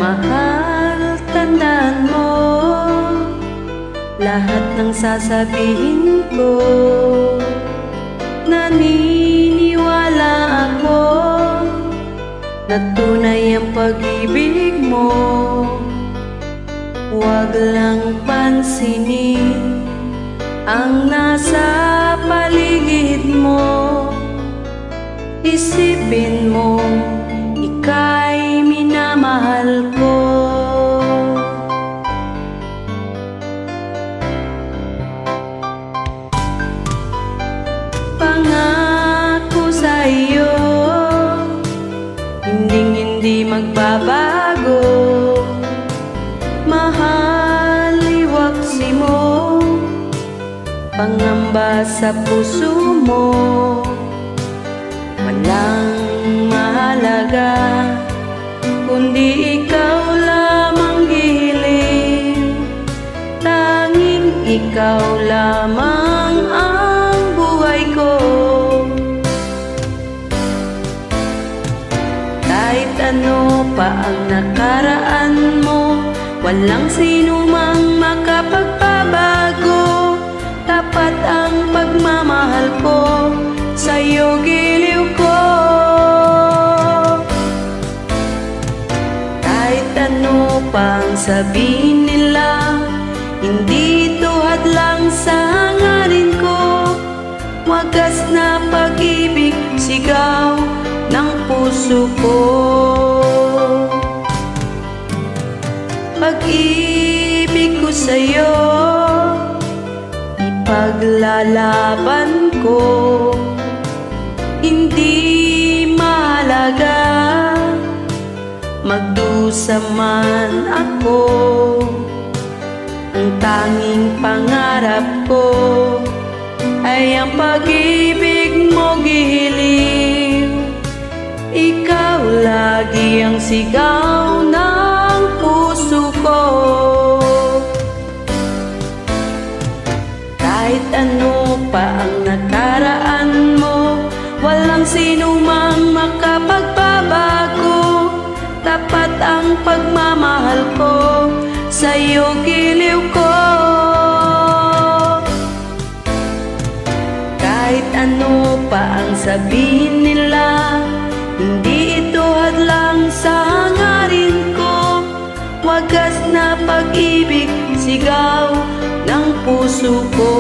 mahal, tandaan mo lahat ng sasabihin ko. Naniniwala ako na tunay ang pag-ibig mo. Huwag lang pansinin ang nasa paligid mo. Isipin mo, ika'y minamahal ko. Pangako sa iyo, hindi magbabago. Mahal, iwaksi mo, pangamba sa puso mo. Walang mahalaga kundi ikaw lamang giliw. Tanging ikaw lamang ang buhay ko. Kahit ano pa ang nakaraan mo, walang sinumang makapagpabago. Tapat ang pagmamahal ko, sa'yo giliw ko. Kahit ano pang sabihin nila, hindi ito hadlang sa hangarin ko. Wagas na pag-ibig, sigaw ng puso ko. Pag-ibig ko sa'yo, ipaglalaban ko. Hindi mahalaga magdusa man ako. Ang tanging pangarap ko ay ang pag-ibig mo giliw. Ikaw lagi ang sigaw ng puso ko. Kahit ano pa ang nakaraan mo, walang sinumang makapagbabago. Tapat ang pagmamahal ko, sa'yo giliw ko. Kahit ano pa ang sabihin nila, hindi ito hadlang sa hangarin ko. Wagas na pag-ibig, sigaw ng puso ko.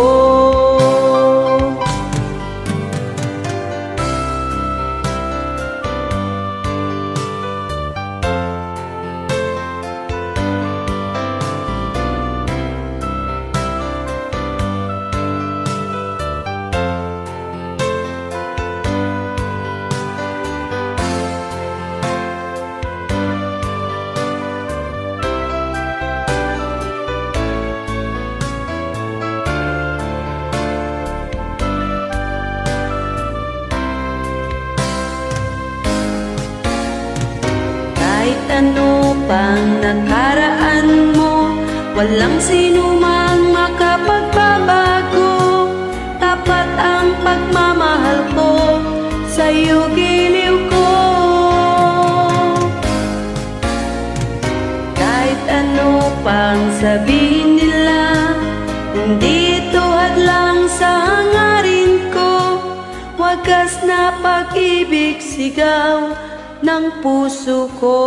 Kahit ano pang nakaraan mo, walang sinumang makapagbabago. Tapat ang pagmamahal ko, sa'yo giliw ko. Kahit ano pang sabihin nila, hindi ito hadlang sa hangarin ko. Wagas na pag-ibig, sigaw ng puso ko.